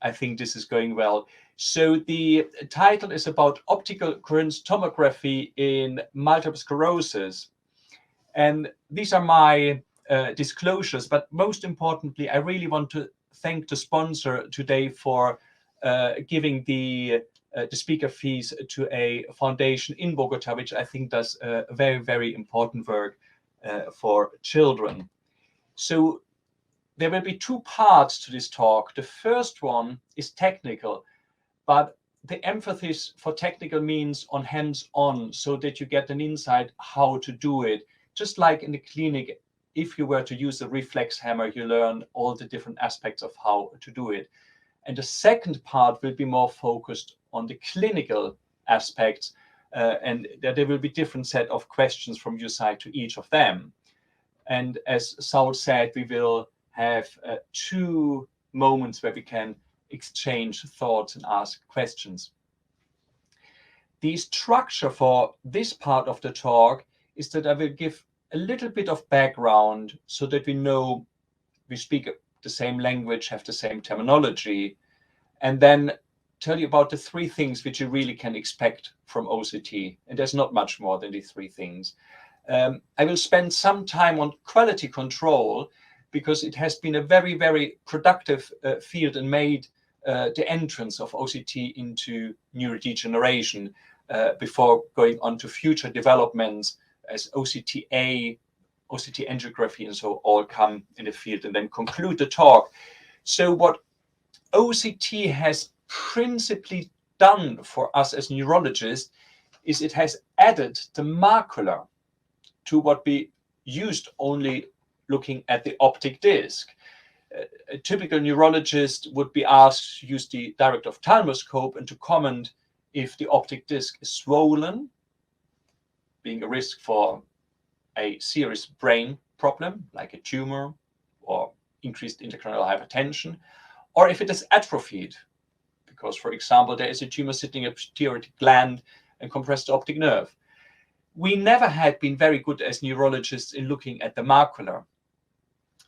I think this is going well. So the title is about optical coherence tomography in multiple sclerosis. And these are my disclosures, but most importantly, I really want to thank the sponsor today for giving the speaker fees to a foundation in Bogota, which I think does very, very important work for children. So there will be two parts to this talk. The first one is technical, but the emphasis for technical means on hands-on, so that you get an insight how to do it. Just like in the clinic, if you were to use a reflex hammer, you learn all the different aspects of how to do it. And the second part will be more focused on the clinical aspects, and there will be different set of questions from your side to each of them. And as Saul said, we will have 2 moments where we can exchange thoughts and ask questions. The structure for this part of the talk is that I will give a little bit of background so that we know we speak the same language, have the same terminology, and then tell you about the 3 things which you really can expect from OCT. And there's not much more than the 3 things. I will spend some time on quality control, because it has been a very, very productive field and made the entrance of OCT into neurodegeneration before going on to future developments as OCTA, OCT angiography, and so all come in the field, and then conclude the talk. So what OCT has principally done for us as neurologists is it has added the macular to what we used only looking at the optic disc. A typical neurologist would be asked to use the direct ophthalmoscope and to comment if the optic disc is swollen, being a risk for a serious brain problem like a tumor or increased intracranial hypertension, or if it is atrophied, because, for example, there is a tumor sitting at the pituitary gland and compressed optic nerve. We never had been very good as neurologists in looking at the macular.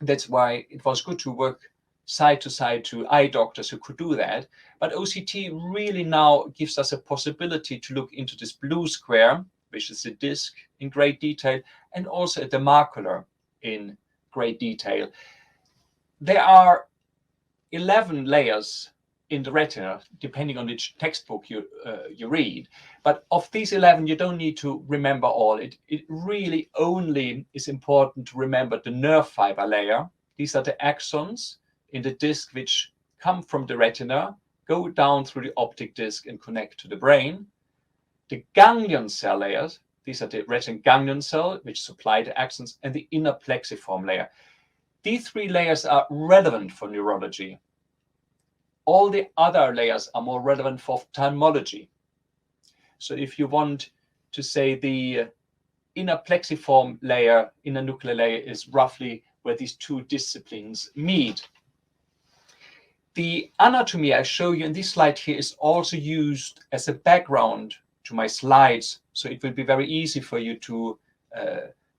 That's why it was good to work side to side to eye doctors who could do that. But OCT really now gives us a possibility to look into this blue square, which is the disc, in great detail, and also at the macular in great detail. There are 11 layers in the retina, depending on which textbook you read. But of these 11, you don't need to remember all. It really only is important to remember the nerve fiber layer. These are the axons in the disc which come from the retina, go down through the optic disc and connect to the brain. The ganglion cell layers, these are the retinal ganglion cell which supply the axons, and the inner plexiform layer. These 3 layers are relevant for neurology. All the other layers are more relevant for ophthalmology. So if you want to say the inner plexiform layer, inner nuclear layer, is roughly where these 2 disciplines meet. The anatomy I show you in this slide here is also used as a background to my slides. So it will be very easy for you to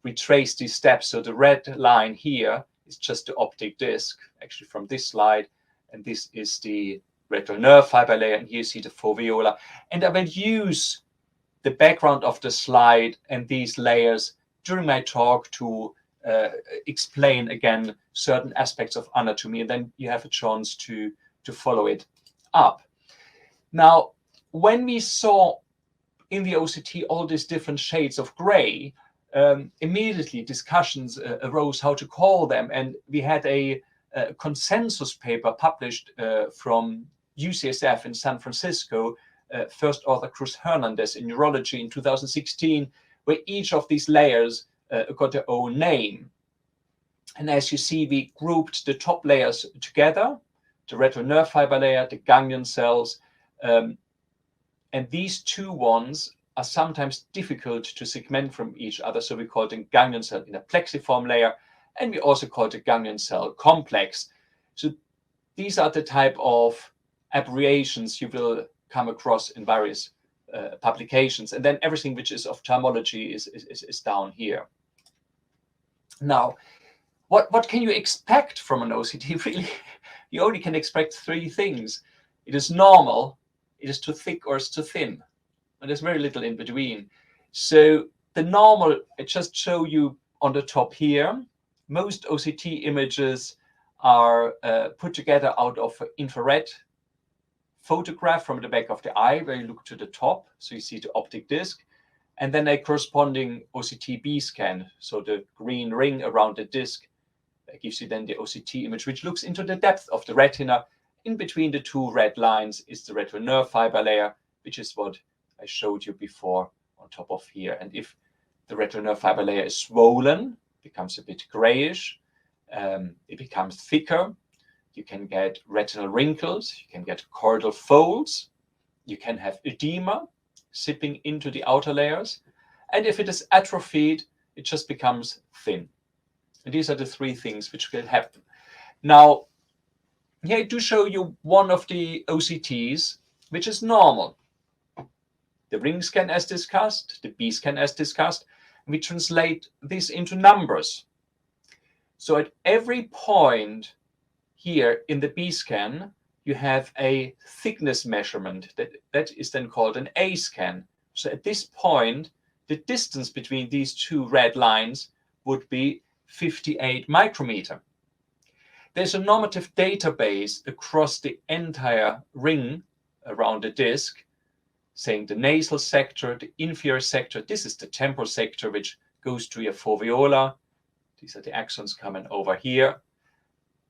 retrace these steps. So the red line here is just the optic disc, actually from this slide. And this is the retinal nerve fiber layer, and here you see the foveola. And I will use the background of the slide and these layers during my talk to explain again certain aspects of anatomy, and then you have a chance to follow it up. Now, when we saw in the OCT all these different shades of gray, immediately discussions arose how to call them, and we had a consensus paper published from UCSF in San Francisco, first author Cruz Hernandez in neurology in 2016, where each of these layers got their own name. And as you see, we grouped the top layers together, the retinal nerve fiber layer, the ganglion cells, and these 2 ones are sometimes difficult to segment from each other, so we call them ganglion cell in a plexiform layer, and we also call it the ganglion cell complex. So these are the type of abbreviations you will come across in various publications. And then everything which is ophthalmology is down here. Now, what can you expect from an OCT? Really, you only can expect three things. It is normal, it is too thick, or it's too thin. And there's very little in between. So the normal, I just show you on the top here. Most OCT images are put together out of infrared photograph from the back of the eye, where you look to the top, so you see the optic disc, and then a corresponding OCT B scan, so the green ring around the disc, that gives you then the OCT image, which looks into the depth of the retina. In between the two red lines is the retinal nerve fiber layer, which is what I showed you before on top of here. And if the retinal nerve fiber layer is swollen, becomes a bit grayish, it becomes thicker, you can get retinal wrinkles, you can get choroidal folds, you can have edema sipping into the outer layers, and if it is atrophied, it just becomes thin. And these are the three things which can happen. Now, here I do show you one of the OCTs, which is normal. The ring scan as discussed, the B scan as discussed, and we translate this into numbers. So at every point here in the B scan, you have a thickness measurement that is then called an A scan. So at this point, the distance between these two red lines would be 58 micrometer. There's a normative database across the entire ring around the disc, saying the nasal sector, the inferior sector, this is the temporal sector, which goes to your foveola. These are the axons coming over here.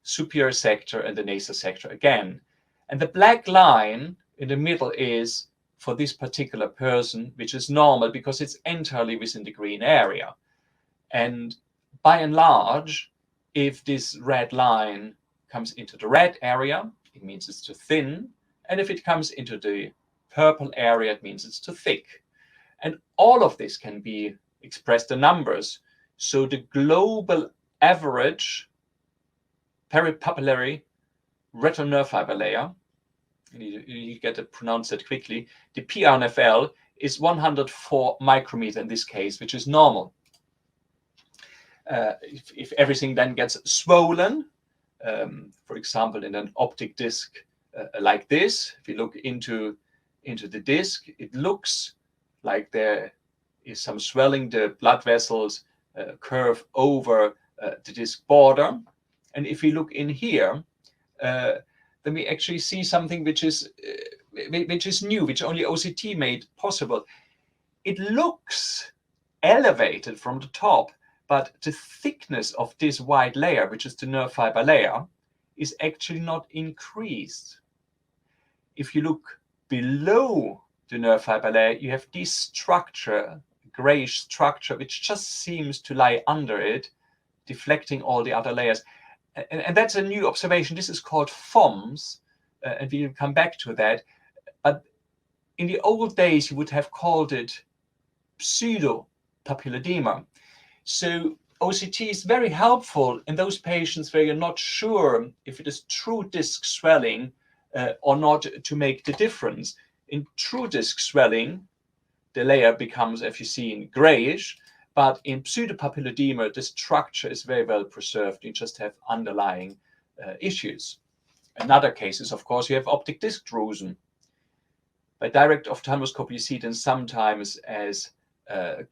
Superior sector and the nasal sector again. And the black line in the middle is for this particular person, which is normal because it's entirely within the green area. And by and large, if this red line comes into the red area, it means it's too thin. And if it comes into the purple area, it means it's too thick. And all of this can be expressed in numbers. So the global average peripapillary retinal nerve fiber layer, you get to pronounce it quickly, the PRNFL is 104 micrometer in this case, which is normal. If everything then gets swollen, for example, in an optic disc like this, if you look into the disc, it looks like there is some swelling. The blood vessels curve over the disc border. And if we look in here, then we actually see something which is new, which only OCT made possible. It looks elevated from the top, but the thickness of this white layer, which is the nerve fiber layer, is actually not increased. If you look below the nerve fiber layer, you have this structure, grayish structure, which just seems to lie under it, deflecting all the other layers. And that's a new observation. This is called FOMS, and we'll come back to that. But in the old days, you would have called it pseudo-papilledema. So OCT is very helpful in those patients where you're not sure if it is true disc swelling or not, to make the difference. In true disc swelling, the layer becomes, as you see, grayish. But in pseudopapilledema, the structure is very well preserved. You just have underlying issues. In other cases, of course, you have optic disc drusen. By direct ophthalmoscopy, you see them sometimes as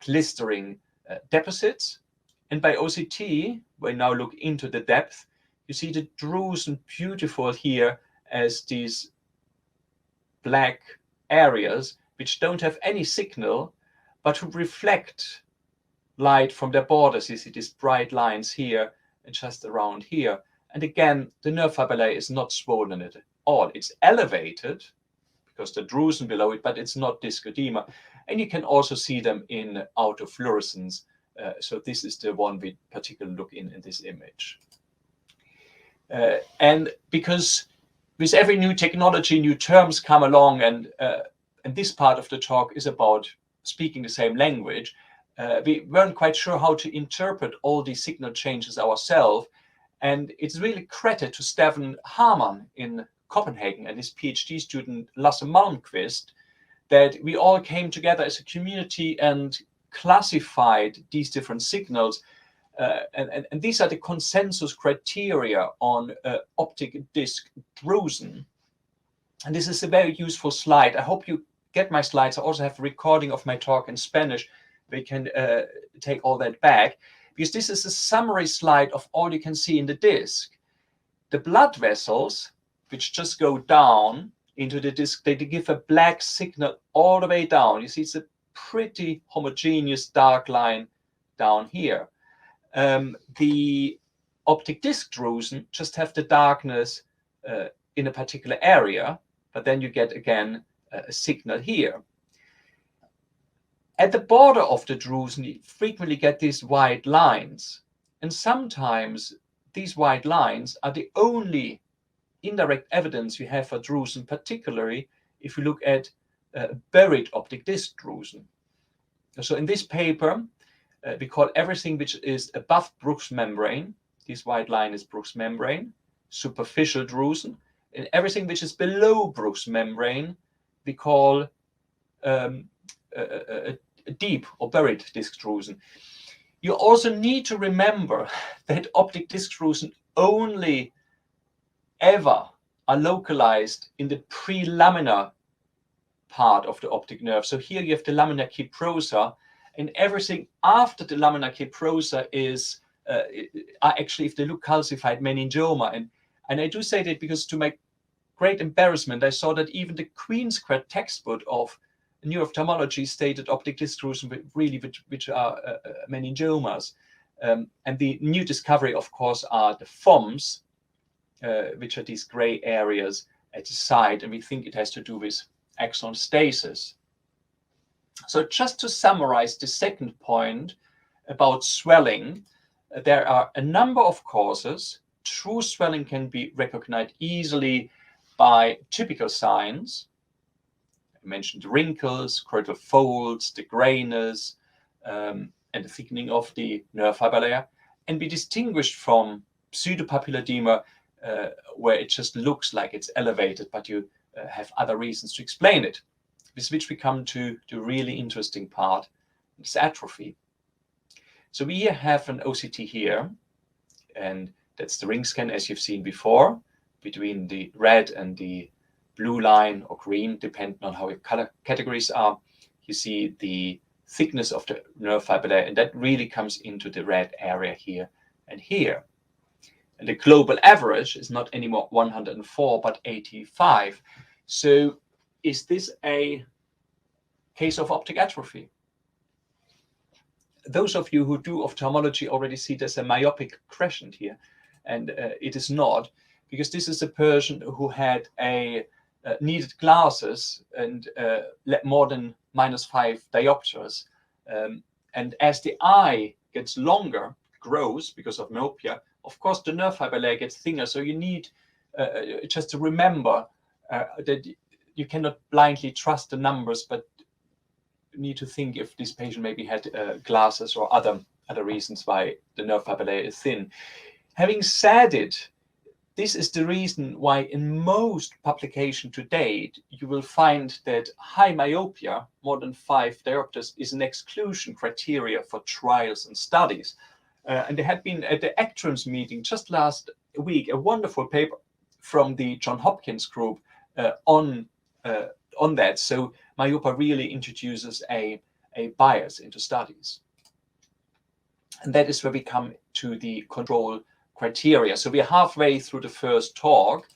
glistering deposits. And by OCT, we now look into the depth, you see the drusen beautiful here as these black areas, which don't have any signal, but who reflect light from their borders. You see these bright lines here and just around here. And again, the nerve fiber layer is not swollen at all. It's elevated because the drusen below it, but it's not disc edema. And you can also see them in autofluorescence. So this is the one we particularly look in this image. And because with every new technology, new terms come along, and this part of the talk is about speaking the same language. We weren't quite sure how to interpret all these signal changes ourselves. And it's really credit to Stefan Hamann in Copenhagen and his PhD student Lasse Malmqvist that we all came together as a community and classified these different signals. And these are the consensus criteria on optic disc drusen. And this is a very useful slide. I hope you get my slides. I also have a recording of my talk in Spanish. We can take all that back, because this is a summary slide of all you can see in the disc. The blood vessels, which just go down into the disc, they give a black signal all the way down. You see, it's a pretty homogeneous dark line down here. The optic disc drusen just have the darkness in a particular area, but then you get again a signal here. At the border of the drusen, you frequently get these white lines, and sometimes these white lines are the only indirect evidence you have for drusen, particularly if you look at buried optic disc drusen. So in this paper, we call everything which is above Bruch's membrane, this white line is Bruch's membrane, superficial drusen, and everything which is below Bruch's membrane, we call a deep or buried disc drusen. You also need to remember that optic disc drusen only ever are localized in the prelaminar part of the optic nerve. So here you have the lamina quibrosa, and everything after the lamina quibrosa is actually, if they look, calcified meningioma. And I do say that because, to my great embarrassment, I saw that even the Queen's Square textbook of neuroophthalmology stated optic disc drusen which are meningiomas. And the new discovery, of course, are the FOMs, which are these gray areas at the side, and we think it has to do with axon stasis. So just to summarize the second point about swelling, there are a number of causes. True swelling can be recognized easily by typical signs. I mentioned the wrinkles, choroidal folds, the grayness, and the thickening of the nerve fiber layer, and be distinguished from pseudopapillar edema, where it just looks like it's elevated, but you have other reasons to explain it. With which we come to the really interesting part, it's atrophy. So we have an OCT here, and that's the ring scan as you've seen before, between the red and the blue line or green, depending on how your color categories are. You see the thickness of the nerve fiber layer, and that really comes into the red area here and here. And the global average is not anymore 104, but 85. So is this a case of optic atrophy? Those of you who do ophthalmology already see there's a myopic crescent here, and it is not, because this is a person who had needed glasses and more than -5 diopters. And as the eye gets longer, grows because of myopia, of course the nerve fiber layer gets thinner. So you need just to remember that you cannot blindly trust the numbers, but you need to think if this patient maybe had glasses or other reasons why the nerve fiber layer is thin. Having said it, this is the reason why in most publications to date, you will find that high myopia, more than 5 diopters, is an exclusion criteria for trials and studies. And there had been at the ACTRIMS meeting just last week a wonderful paper from the Johns Hopkins group on that. So myopia really introduces a bias into studies. And that is where we come to the control criteria. So we're halfway through the first talk.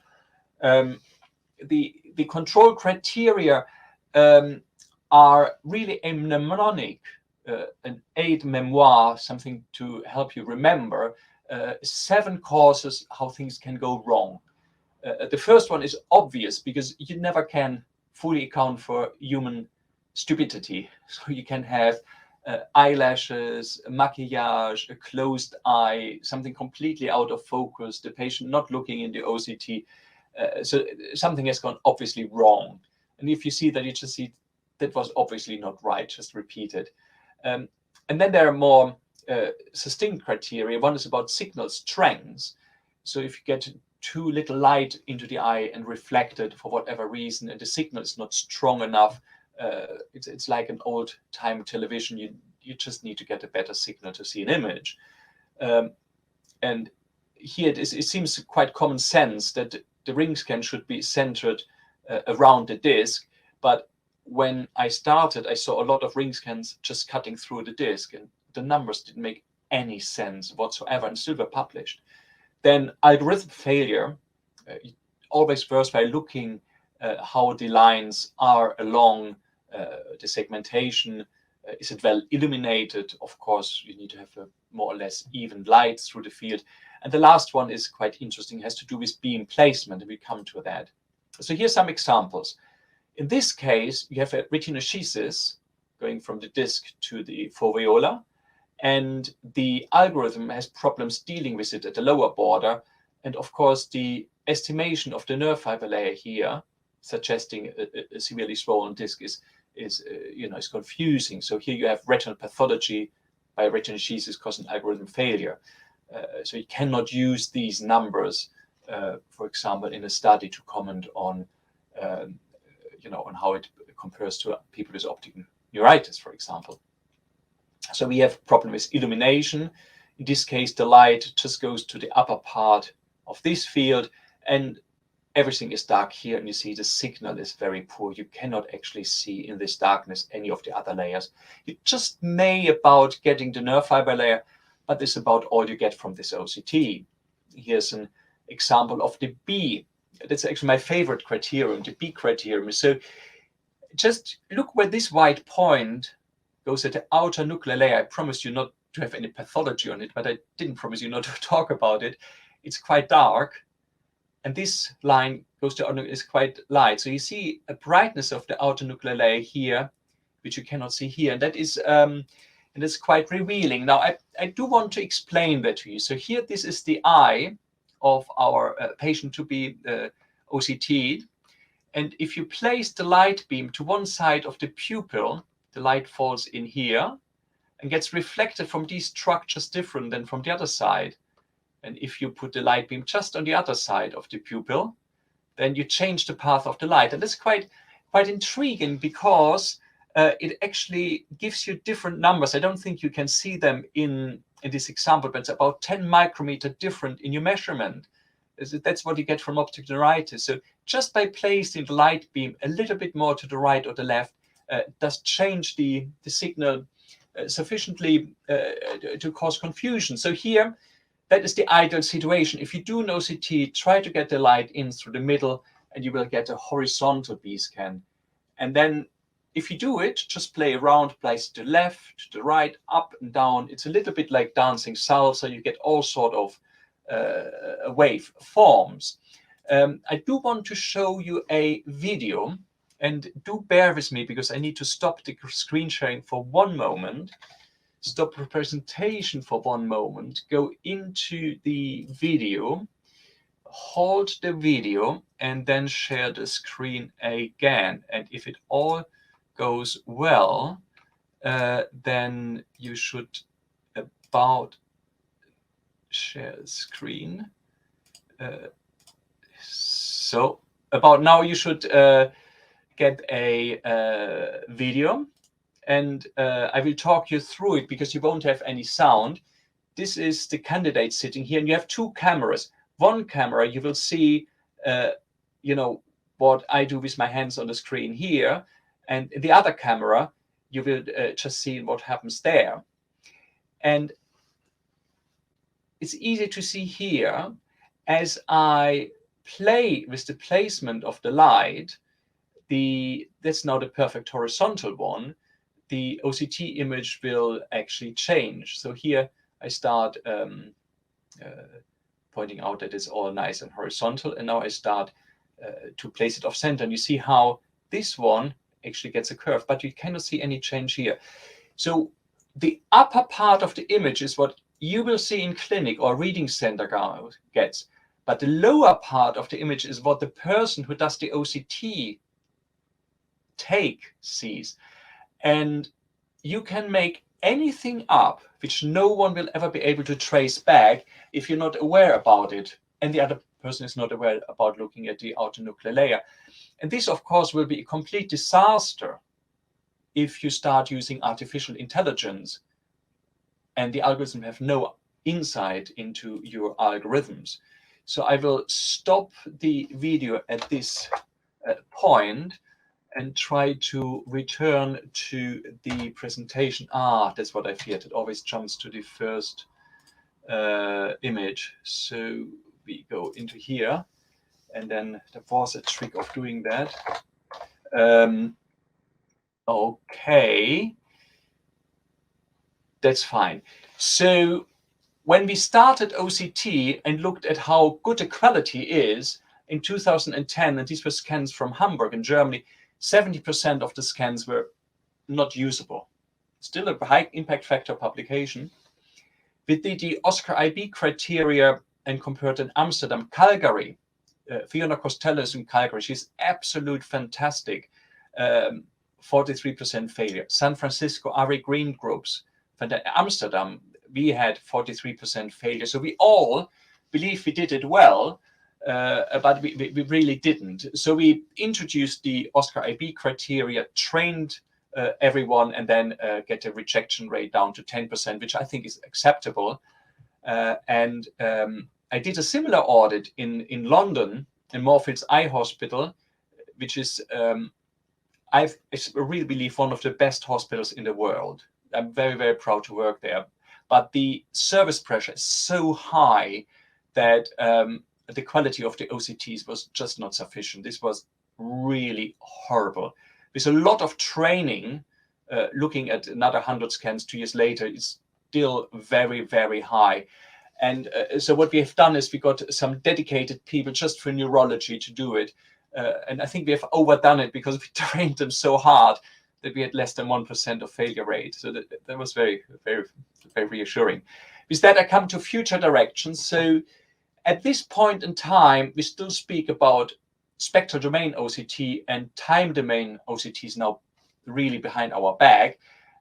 The control criteria are really a mnemonic, an aid memoir, something to help you remember 7 causes how things can go wrong. The first one is obvious, because you never can fully account for human stupidity. So you can have eyelashes, maquillage, a closed eye, something completely out of focus, the patient not looking in the OCT. So something has gone obviously wrong. And if you see that, you just see that was obviously not right, just repeat it. And then there are more succinct criteria. One is about signal strengths. So if you get too little light into the eye and reflected for whatever reason, and the signal is not strong enough, it's like an old time television. You just need to get a better signal to see an image. And here it seems quite common sense that the ring scan should be centered around the disc. But when I started, I saw a lot of ring scans just cutting through the disc, and the numbers didn't make any sense whatsoever and still were published. Then algorithm failure, always first by looking how the lines are along the segmentation. Is it well illuminated? Of course, you need to have a more or less even light through the field. And the last one is quite interesting, it has to do with beam placement, and we come to that. So here's some examples. In this case, you have a retinoschisis going from the disc to the foveola, and the algorithm has problems dealing with it at the lower border. And of course, the estimation of the nerve fiber layer here, suggesting a severely swollen disc, is confusing. So here you have retinal pathology by retinoschisis causing algorithm failure. So you cannot use these numbers, for example, in a study to comment on, on how it compares to people with optic neuritis, for example. So we have problem with illumination. In this case, the light just goes to the upper part of this field, and everything is dark here, and you see the signal is very poor. You cannot actually see in this darkness any of the other layers. You just may about getting the nerve fiber layer, but this is about all you get from this OCT. Here's an example of the B. That's actually my favorite criterion, the B criterion. So just look where this white point goes at the outer nuclear layer. I promised you not to have any pathology on it, but I didn't promise you not to talk about it. It's quite dark. And this line goes to is quite light. So you see a brightness of the outer nuclear layer here, which you cannot see here. And that is and it's quite revealing. Now, I do want to explain that to you. So here, this is the eye of our patient to be OCT'd. And if you place the light beam to one side of the pupil, the light falls in here and gets reflected from these structures different than from the other side. And if you put the light beam just on the other side of the pupil, then you change the path of the light. And that's quite intriguing, because it actually gives you different numbers. I don't think you can see them in this example, but it's about 10 micrometer different in your measurement. That's what you get from optic neuritis. So just by placing the light beam a little bit more to the right or the left, does change the signal sufficiently to cause confusion. So here, that is the ideal situation. If you do an OCT, try to get the light in through the middle, and you will get a horizontal B scan. And then if you do it, just play around, place to the left, to the right, up and down. It's a little bit like dancing salsa. You get all sort of wave forms. I do want to show you a video, and do bear with me because I need to stop the screen sharing for one moment. Stop the presentation for one moment, go into the video, hold the video, and then share the screen again. And if it all goes well, then you should about share screen. So about now you should get a video. And I will talk you through it because you won't have any sound. This is the candidate sitting here, and you have two cameras. One camera, you will see, what I do with my hands on the screen here. And the other camera, you will just see what happens there. And it's easy to see here, as I play with the placement of the light, that's now the perfect horizontal one. The OCT image will actually change. So here I start pointing out that it's all nice and horizontal, and now I start to place it off center. And you see how this one actually gets a curve, but you cannot see any change here. So the upper part of the image is what you will see in clinic or reading center gets, but the lower part of the image is what the person who does the OCT sees. And you can make anything up which no one will ever be able to trace back if you're not aware about it, and the other person is not aware about looking at the outer nuclear layer. And this, of course, will be a complete disaster if you start using artificial intelligence and the algorithm have no insight into your algorithms. So I will stop the video at this point and try to return to the presentation. That's what I feared. It always jumps to the first image. So we go into here, and then there was a trick of doing that. Okay, that's fine. So when we started OCT and looked at how good the quality is in 2010, and these were scans from Hamburg in Germany, 70% of the scans were not usable. Still a high impact factor publication. We did the Oscar IB criteria and compared in Amsterdam, Calgary. Fiona Costello in Calgary, she's absolute fantastic. 43% failure. San Francisco, Ari Green groups. Amsterdam, we had 43% failure. So we all believe we did it well, but we really didn't. So we introduced the Oscar IB criteria, trained everyone, and then get a rejection rate down to 10%, which I think is acceptable. And I did a similar audit in London, in Moorfields Eye Hospital, which is, I really believe, one of the best hospitals in the world. I'm very, very proud to work there. But the service pressure is so high that the quality of the OCTs was just not sufficient. This was really horrible. With a lot of training, looking at another 100 scans 2 years later, is still very, very high. And so what we have done is we got some dedicated people just for neurology to do it. And I think we have overdone it because we trained them so hard that we had less than 1% of failure rate. So that was very, very, very reassuring. With that, I come to future directions. So at this point in time, we still speak about spectral domain OCT, and time domain OCT is now really behind our back.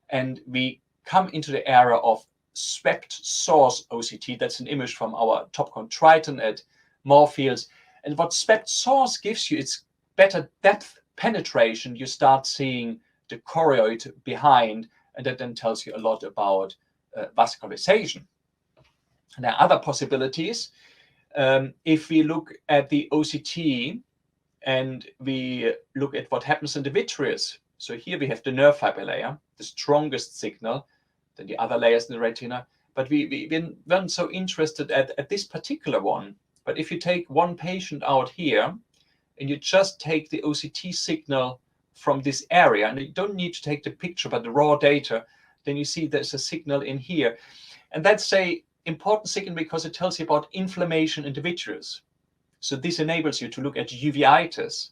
And we come into the era of swept source OCT. That's an image from our Topcon Triton at Moorfields. And what swept source gives you, it's better depth penetration. You start seeing the choroid behind, and that then tells you a lot about vascularization. And there are other possibilities. If we look at the OCT and we look at what happens in the vitreous, so here we have the nerve fiber layer, the strongest signal than the other layers in the retina, but we weren't so interested at this particular one. But if you take one patient out here and you just take the OCT signal from this area, and you don't need to take the picture but the raw data, then you see there's a signal in here. And that's an important signal because it tells you about inflammation in the vitreous. So this enables you to look at uveitis.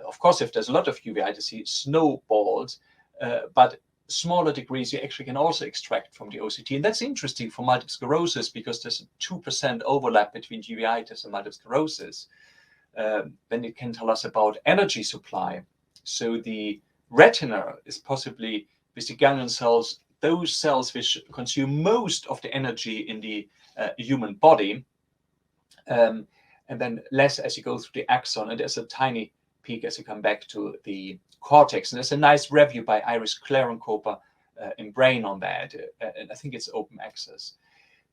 Of course, if there's a lot of uveitis, you see snowballs, but smaller degrees you actually can also extract from the OCT. And that's interesting for multiple sclerosis because there's a 2% overlap between uveitis and multiple sclerosis. Then it can tell us about energy supply. So the retina is possibly, with the ganglion cells, those cells which consume most of the energy in the human body, and then less as you go through the axon, and there's a tiny peak as you come back to the cortex. And there's a nice review by Iris Clarenkoper in Brain on that, and I think it's open access.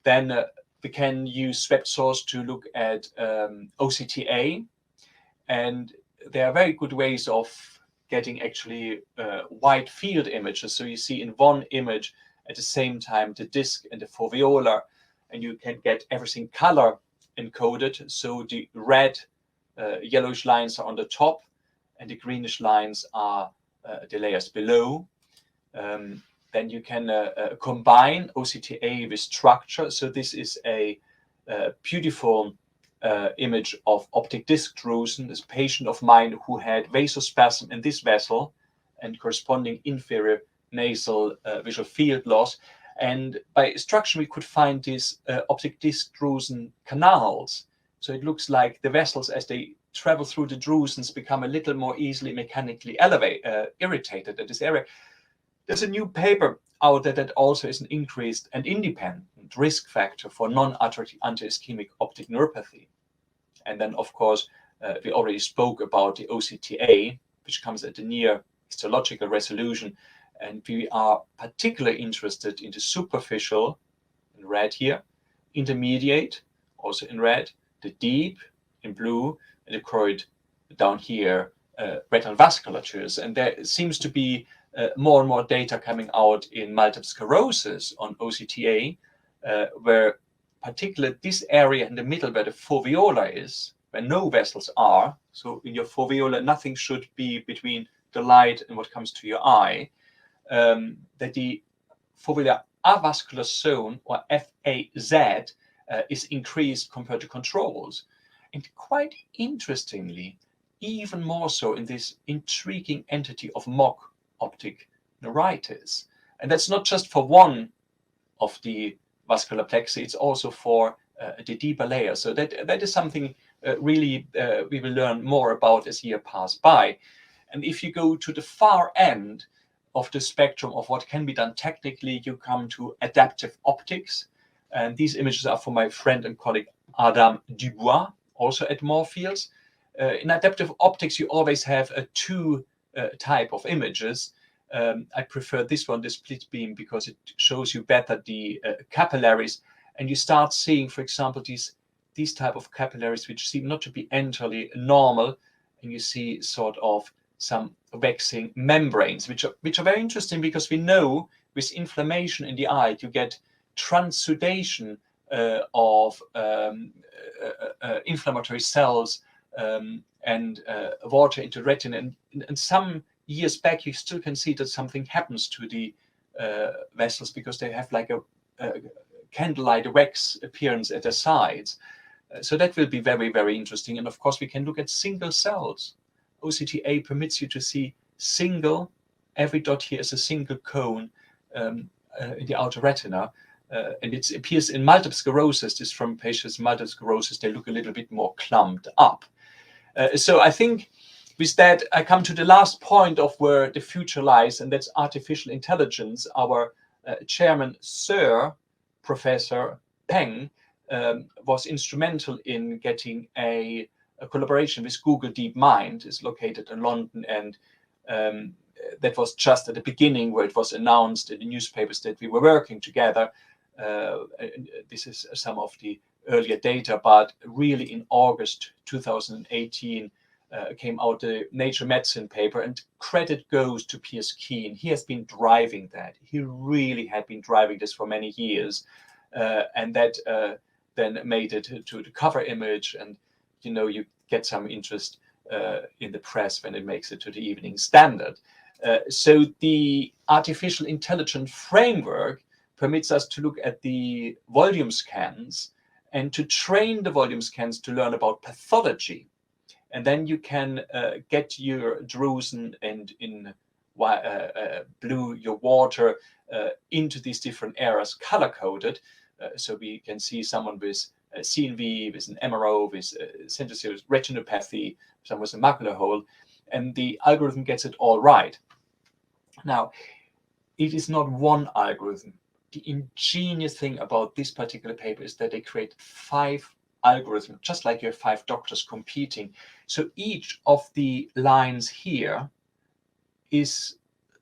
Then we can use swept source to look at OCTA, and there are very good ways of getting actually wide field images. So you see in one image at the same time the disc and the foveolar, and you can get everything color encoded. So the red, yellowish lines are on the top, and the greenish lines are the layers below. Then you can combine OCTA with structure. So this is a beautiful image of optic disc drusen. This patient of mine who had vasospasm in this vessel and corresponding inferior nasal visual field loss. And by extraction, we could find these optic disc drusen canals. So it looks like the vessels, as they travel through the drusens, become a little more easily mechanically irritated at this area. There's a new paper out there that also is an increased and independent risk factor for non-arteritic anti-ischemic optic neuropathy. And then, of course, we already spoke about the OCTA, which comes at the near histological resolution. And we are particularly interested in the superficial, in red here, intermediate, also in red, the deep in blue, and the choroid down here, retinal vasculatures. And there seems to be more and more data coming out in multiple sclerosis on OCTA, where particularly this area in the middle where the foveola is, where no vessels are, so in your foveola nothing should be between the light and what comes to your eye, that the foveolar avascular zone, or FAZ, is increased compared to controls. And quite interestingly, even more so in this intriguing entity of MOG optic neuritis. And that's not just for one of the vascular plexi, it's also for the deeper layer. So that is something really we will learn more about as year pass by. And if you go to the far end of the spectrum of what can be done technically, you come to adaptive optics. And these images are from my friend and colleague Adam Dubois, also at Moorfields. In adaptive optics, you always have a two type of images. I prefer this one, the split beam, because it shows you better the capillaries, and you start seeing, for example, these type of capillaries which seem not to be entirely normal, and you see sort of some waxing membranes, which are very interesting, because we know with inflammation in the eye you get transudation of inflammatory cells and water into retina, and some years back you still can see that something happens to the vessels because they have like a candlelight wax appearance at the sides. So that will be very, very interesting. And of course we can look at single cells. OCTA permits you to see single, every dot here is a single cone in the outer retina. And it appears in multiple sclerosis. This from patients with multiple sclerosis, they look a little bit more clumped up. So I think with that, I come to the last point of where the future lies, and that's artificial intelligence. Our chairman, Sir Professor Peng, was instrumental in getting a collaboration with Google DeepMind. Is located in London, and that was just at the beginning where it was announced in the newspapers that we were working together. This is some of the earlier data, but really in August 2018 came out the Nature Medicine paper, and credit goes to Piers Keane. He has been driving that. He really had been driving this for many years, and that then made it to the cover image, and you get some interest in the press when it makes it to the Evening Standard. So the artificial intelligence framework permits us to look at the volume scans and to train the volume scans to learn about pathology. And then you can get your drusen and in blue your water into these different areas color-coded. So we can see someone with CNV, with an MRO, with central retinopathy, someone with a macular hole, and the algorithm gets it all right. Now, it is not one algorithm. The ingenious thing about this particular paper is that they create 5 algorithms, just like you have 5 doctors competing. So each of the lines here is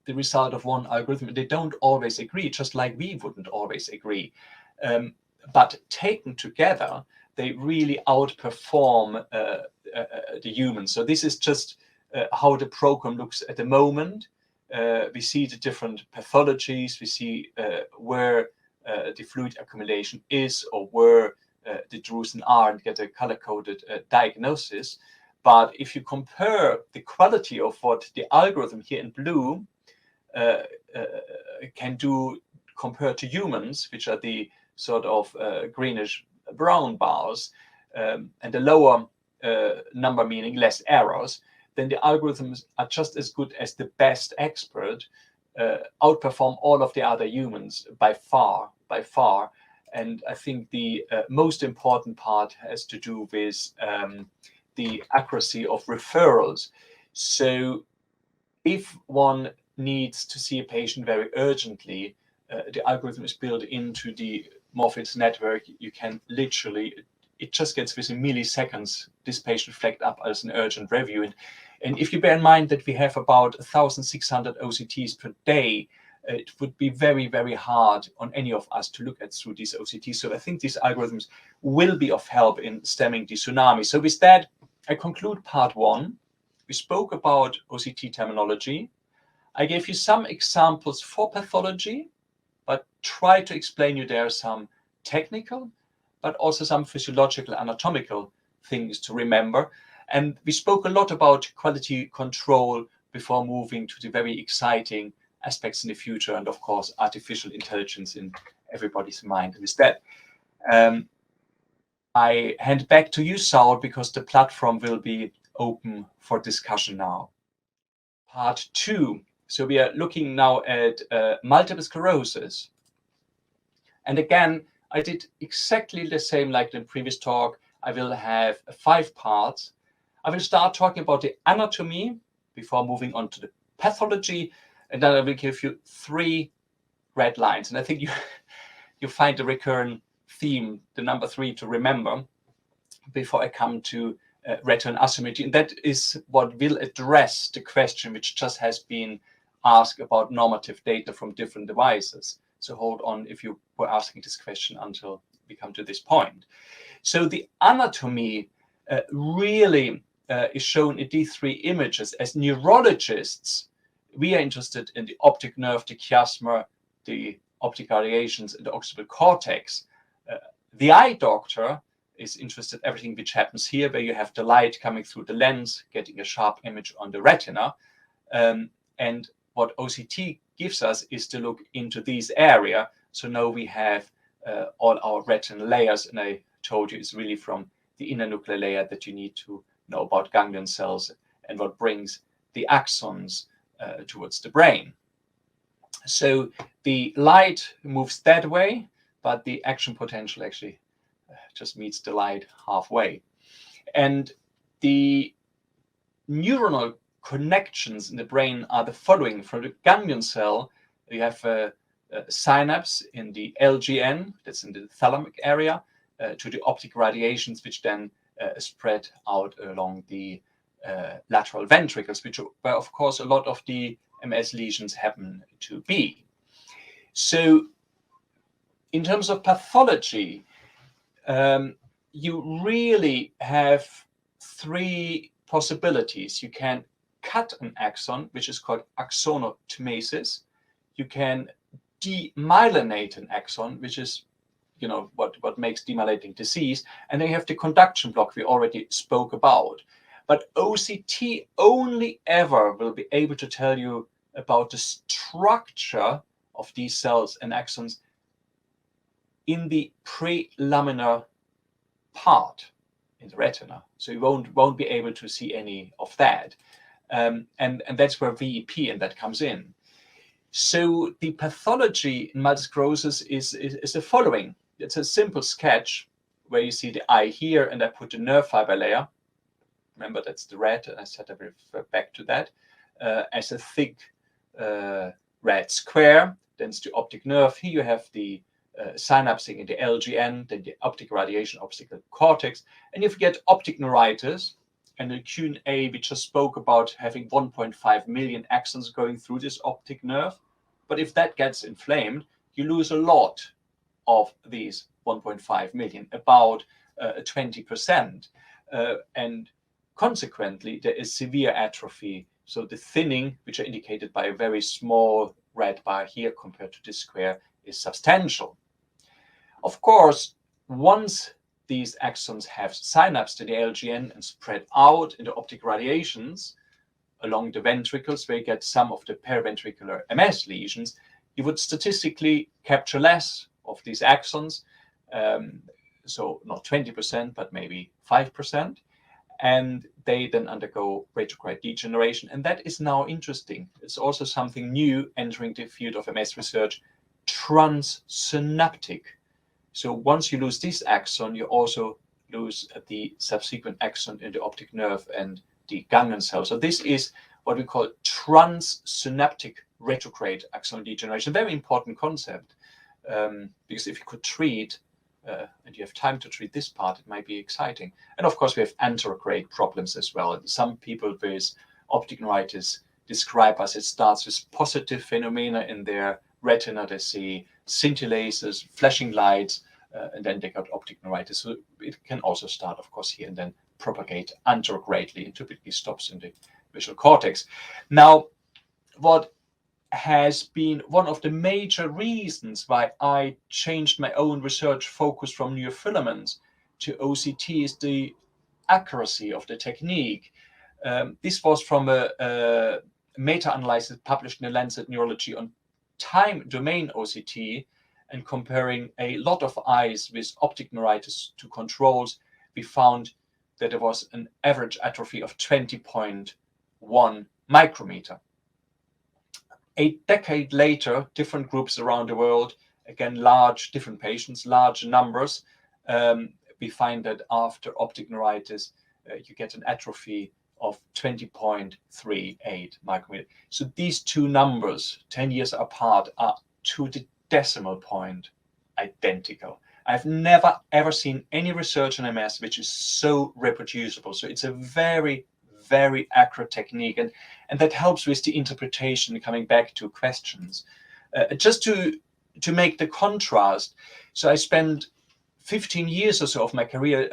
the result of one algorithm. They don't always agree, just like we wouldn't always agree. But taken together, they really outperform the humans. So this is just how the program looks at the moment. We see the different pathologies, we see where the fluid accumulation is, or where the drusen are, and get a color-coded diagnosis. But if you compare the quality of what the algorithm here in blue can do compared to humans, which are the sort of greenish brown bars, and the lower number meaning less errors, then the algorithms are just as good as the best expert, outperform all of the other humans by far. And I think the most important part has to do with the accuracy of referrals. So if one needs to see a patient very urgently, the algorithm is built into the Morpheus network. You can literally, it just gets within milliseconds, this patient flagged up as an urgent review. And if you bear in mind that we have about 1,600 OCTs per day, it would be very, very hard on any of us to look at through these OCTs. So I think these algorithms will be of help in stemming the tsunami. So with that, I conclude part 1. We spoke about OCT terminology. I gave you some examples for pathology, but try to explain you there some technical, but also some physiological, anatomical things to remember. And we spoke a lot about quality control before moving to the very exciting aspects in the future, and of course, artificial intelligence in everybody's mind. And with that, I hand back to you, Saul, because the platform will be open for discussion now. Part 2. So we are looking now at multiple sclerosis. And again, I did exactly the same like in the previous talk. I will have 5 parts. I will start talking about the anatomy before moving on to the pathology, and then I will give you 3 red lines. And I think you find the recurrent theme, the number 3, to remember before I come to retinal asymmetry. And that is what will address the question which just has been asked about normative data from different devices. So hold on if you were asking this question until we come to this point. So the anatomy really is shown in these 3 images. As neurologists, we are interested in the optic nerve, the chiasma, the optic radiations, and the occipital cortex. The eye doctor is interested in everything which happens here, where you have the light coming through the lens, getting a sharp image on the retina. And what OCT gives us is to look into this area. So now we have all our retinal layers, and I told you it's really from the inner nuclear layer that you need to know about ganglion cells and what brings the axons towards the brain. So the light moves that way, but the action potential actually just meets the light halfway. And the neuronal connections in the brain are the following. For the ganglion cell, you have a synapse in the LGN, that's in the thalamic area, to the optic radiations, which then spread out along the lateral ventricles, where of course a lot of the MS lesions happen to be. So in terms of pathology, you really have 3 possibilities. You can cut an axon, which is called axonotomesis. You can demyelinate an axon, which is what makes demyelinating disease. And then you have the conduction block we already spoke about. But OCT only ever will be able to tell you about the structure of these cells and axons in the prelaminar part in the retina. So you won't be able to see any of that. And that's where VEP and that comes in. So the pathology in multisclerosis is the following. It's a simple sketch where you see the eye here, and I put the nerve fiber layer. Remember, that's the red, and I said I will refer back to that, as a thick red square. Then it's the optic nerve. Here you have the synapsing in the LGN, then the optic radiation, optical cortex. And if you get optic neuritis, and the Q&A we just spoke about having 1.5 million axons going through this optic nerve. But if that gets inflamed, you lose a lot of these 1.5 million, about 20%. And consequently, there is severe atrophy. So the thinning, which are indicated by a very small red bar here compared to this square, is substantial. Of course, once these axons have synapsed to the LGN and spread out into optic radiations along the ventricles, where you get some of the periventricular MS lesions, you would statistically capture less of these axons, so not 20%, but maybe 5%, and they then undergo retrograde degeneration. And that is now interesting. It's also something new entering the field of MS research, transsynaptic. So once you lose this axon, you also lose the subsequent axon in the optic nerve and the ganglion cell. So this is what we call transsynaptic retrograde axonal degeneration. Very important concept, because if you could treat, and you have time to treat this part, it might be exciting. And of course, we have anterograde problems as well. Some people with optic neuritis describe us. It starts with positive phenomena in their retina. They see scintillations, flashing lights, and then they got optic neuritis. So it can also start, of course, here and then propagate anterogradely and typically stops in the visual cortex. Now, what has been one of the major reasons why I changed my own research focus from neurofilaments to OCT is the accuracy of the technique. This was from a meta-analysis published in the Lancet Neurology on time domain OCT, and comparing a lot of eyes with optic neuritis to controls, we found that there was an average atrophy of 20.1 micrometer. A decade later, different groups around the world, again, different patients, large numbers, we find that after optic neuritis, you get an atrophy of 20.38 micrometer. So these two numbers, 10 years apart, are to the decimal point identical. I've never ever seen any research on MS which is so reproducible. So it's a very, very accurate technique, and that helps with the interpretation. Coming back to questions, just to make the contrast. So I spent 15 years or so of my career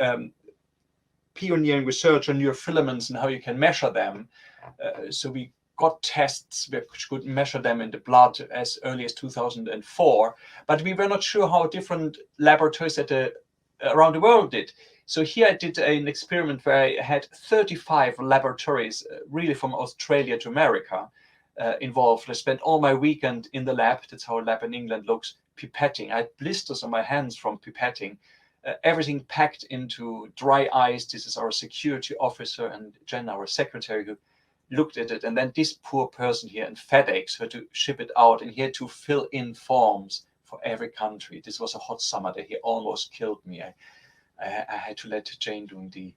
pioneering research on neurofilaments and how you can measure them. So we got tests which could measure them in the blood as early as 2004, but we were not sure how different laboratories around the world did. So here I did an experiment where I had 35 laboratories, really from Australia to America, involved. I spent all my weekend in the lab. That's how a lab in England looks, pipetting. I had blisters on my hands from pipetting. Everything packed into dry ice. This is our security officer and Jen, our secretary, who looked at it. And then this poor person here in FedEx had to ship it out, and he had to fill in forms for every country. This was a hot summer day. He almost killed me. I had to let Jane do the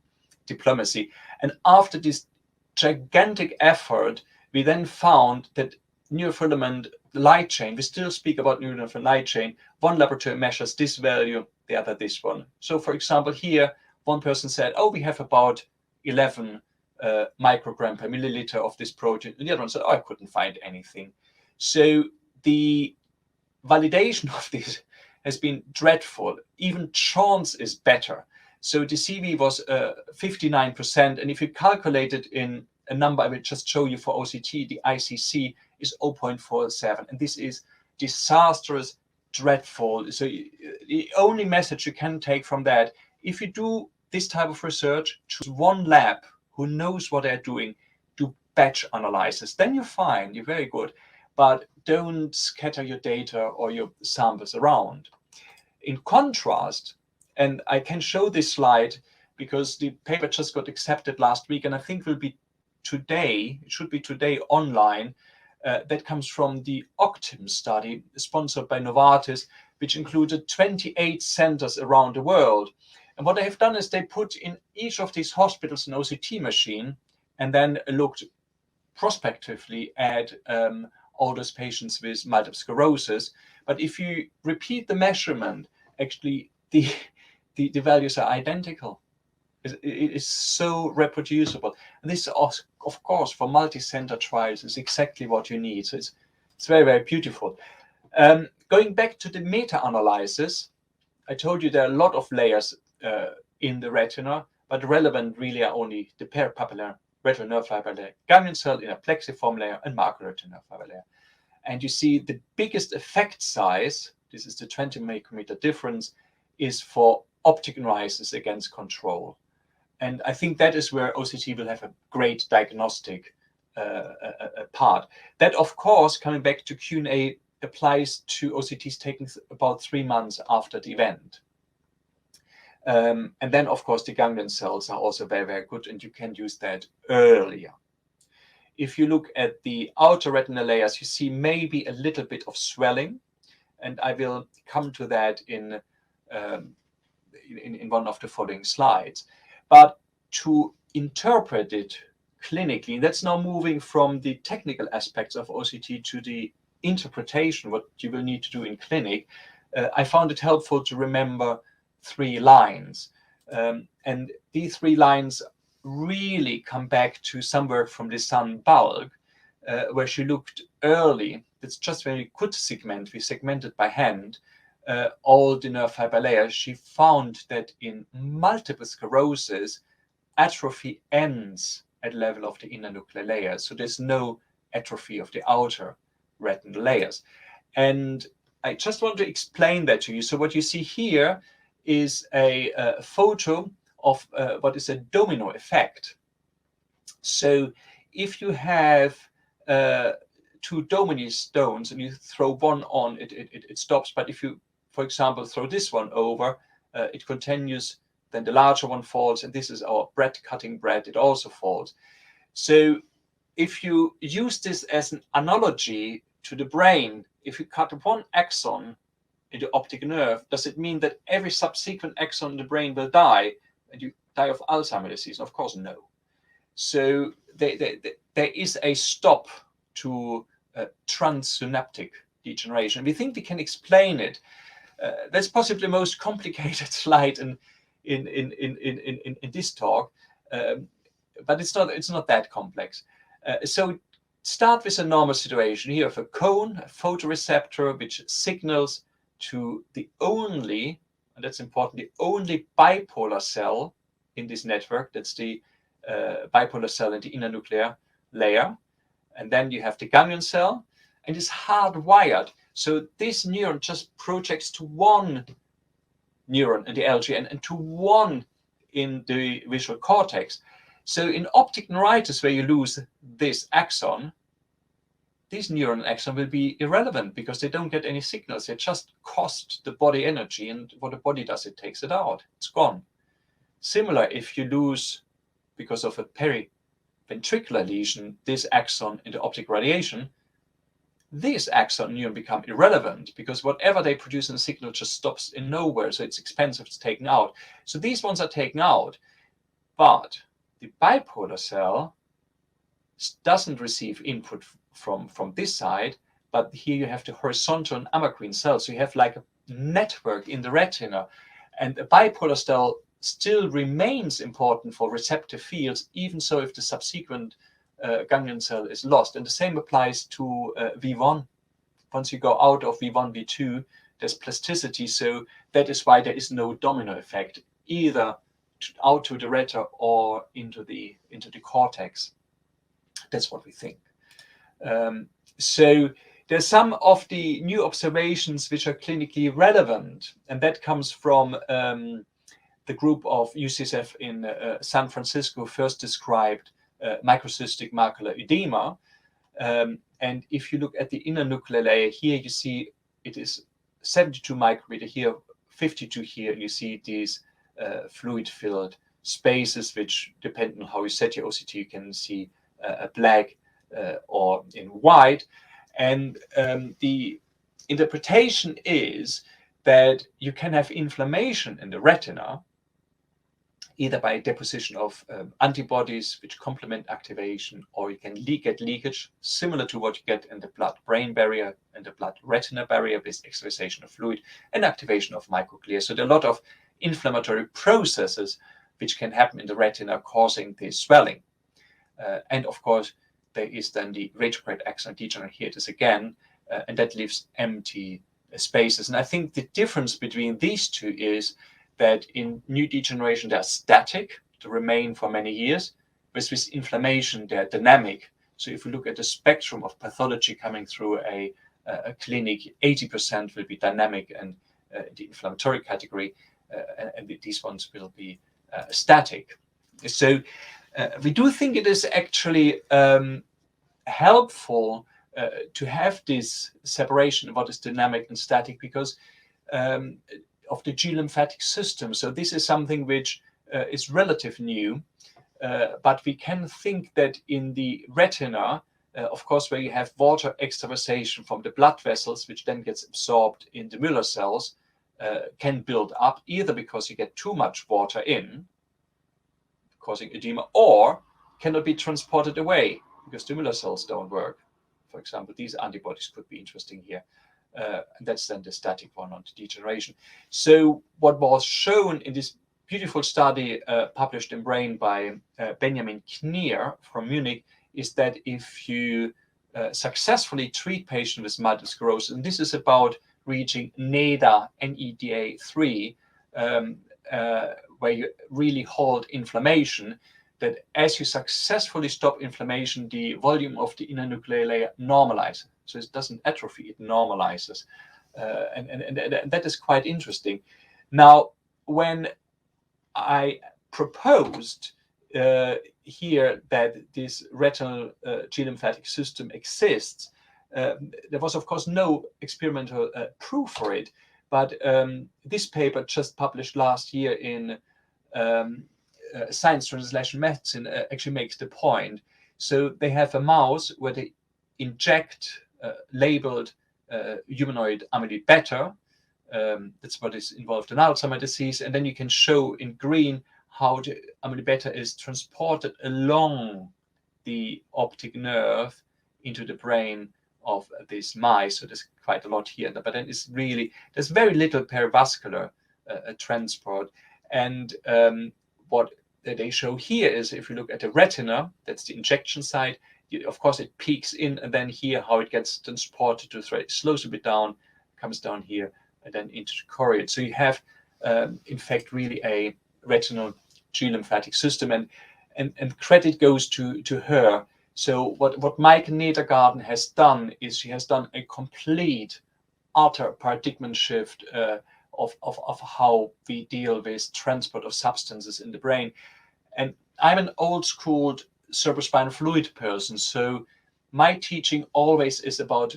diplomacy. And after this gigantic effort, we then found that neurofilament light chain, we still speak about neurofilament light chain, one laboratory measures this value, the other this one. So for example, here, one person said, oh, we have about 11 microgram per milliliter of this protein. And the other one said, oh, I couldn't find anything. So the validation of this has been dreadful. Even chance is better. So the CV was 59%. And if you calculate it in a number I will just show you for OCT, the ICC is 0.47. And this is disastrous, dreadful. So the only message you can take from that, if you do this type of research, choose one lab who knows what they're doing, do batch analysis. Then you're fine, you're very good. But don't scatter your data or your samples around. In contrast, and I can show this slide because the paper just got accepted last week, and I think will be today, it should be today online. That comes from the Octim study sponsored by Novartis, which included 28 centers around the world. And what they have done is they put in each of these hospitals an OCT machine and then looked prospectively at all those patients with multiple sclerosis. But if you repeat the measurement, actually the values are identical. It is so reproducible. And this, of course, for multi-center trials is exactly what you need. So it's very, very beautiful. Going back to the meta-analysis, I told you there are a lot of layers in the retina, but relevant really are only the peripapillary retinal nerve fiber layer, ganglion cell in a plexiform layer, and macular retinal nerve fiber layer. And you see the biggest effect size, this is the 20 micrometer difference, is for optic neuritis against control. And I think that is where OCT will have a great diagnostic part. That, of course, coming back to Q&A, applies to OCTs taken about 3 months after the event. And then, of course, the ganglion cells are also very, very good, and you can use that earlier. If you look at the outer retinal layers, you see maybe a little bit of swelling, and I will come to that in one of the following slides. But to interpret it clinically, that's now moving from the technical aspects of OCT to the interpretation, what you will need to do in clinic. I found it helpful to remember 3 lines. And these 3 lines really come back to some work from the Sun Bulk, where she looked early. It's just when we could segment, we segmented by hand all the nerve fiber layers. She found that in multiple sclerosis, atrophy ends at the level of the inner nuclear layers. So there's no atrophy of the outer retinal layers. And I just want to explain that to you. So what you see here is a photo of what is a domino effect. So if you have two domino stones and you throw one on, it stops. But if you, for example, throw this one over, it continues, then the larger one falls, and this is our bread cutting bread, it also falls. So if you use this as an analogy to the brain, if you cut one axon in the optic nerve, does it mean that every subsequent axon in the brain will die and you die of Alzheimer's disease? Of course, no. So there is a stop to transsynaptic degeneration. We think we can explain it. That's possibly the most complicated slide in this talk, but it's not that complex. So start with a normal situation. Here have a cone, a photoreceptor, which signals to the only, and that's important, the only bipolar cell in this network. That's the bipolar cell in the inner nuclear layer. And then you have the ganglion cell, and it's hardwired. So this neuron just projects to one neuron in the LGN and to one in the visual cortex. So in optic neuritis, where you lose this axon, these neuron axon will be irrelevant because they don't get any signals. They just cost the body energy, and what the body does, it takes it out. It's gone. Similar, if you lose, because of a periventricular lesion, this axon in the optic radiation, these axon neuron become irrelevant because whatever they produce in the signal just stops in nowhere. So it's expensive to take out. So these ones are taken out, but the bipolar cell doesn't receive input from this side, but here you have the horizontal and amacrine cells. So you have like a network in the retina, and a bipolar cell still remains important for receptive fields, even so if the subsequent ganglion cell is lost. And the same applies to V1. Once you go out of V1, V2, there's plasticity. So that is why there is no domino effect, either out to the retina or into the cortex. That's what we think. So there's some of the new observations which are clinically relevant, and that comes from the group of UCSF in San Francisco first described microcystic macular edema. And if you look at the inner nuclear layer here, you see it is 72 micrometer here, 52 here. You see these fluid-filled spaces, which depend on how you set your OCT. You can see black or in white. And the interpretation is that you can have inflammation in the retina, either by deposition of antibodies which complement activation, or you can get leakage similar to what you get in the blood-brain barrier and the blood-retina barrier with extravasation of fluid and activation of microglia. So there are a lot of inflammatory processes which can happen in the retina causing the swelling. And of course, there is then the retrograde axon degeneration. Here it is again, and that leaves empty spaces. And I think the difference between these two is that in new degeneration, they're static to remain for many years, whereas with inflammation, they're dynamic. So if we look at the spectrum of pathology coming through a clinic, 80% will be dynamic and the inflammatory category, and these ones will be static. So we do think it is actually helpful to have this separation of what is dynamic and static because of the G lymphatic system. So this is something which is relatively new, but we can think that in the retina, of course, where you have water extravasation from the blood vessels, which then gets absorbed in the Müller cells, can build up either because you get too much water in, causing edema, or cannot be transported away because the Müller cells don't work. For example, these antibodies could be interesting here. And that's then the static one on the degeneration. So what was shown in this beautiful study published in Brain by Benjamin Knier from Munich is that if you successfully treat patients with multiple sclerosis, and this is about reaching NEDA, NEDA 3, where you really halt inflammation, that as you successfully stop inflammation, the volume of the inner nuclear layer normalizes. So it doesn't atrophy, it normalizes. And that is quite interesting. Now, when I proposed here that this retinal G-lymphatic system exists, there was, of course, no experimental proof for it. But this paper just published last year in Science Translational Medicine actually makes the point. So they have a mouse where they inject labeled humanoid amyloid beta. That's what is involved in Alzheimer's disease. And then you can show in green how the amyloid beta is transported along the optic nerve into the brain of these mice. So there's quite a lot here, but then it's really, there's very little perivascular transport. And what they show here is, if you look at the retina, that's the injection site, of course it peaks in, and then here how it gets transported to the thread, it slows a bit down, comes down here, and then into the choroid. So you have, in fact, really a retinal G-lymphatic system, and credit goes to her. So what Mike Nedergarden has done is she has done a complete, utter paradigm shift of how we deal with transport of substances in the brain. And I'm an old school cerebrospinal fluid person, so my teaching always is about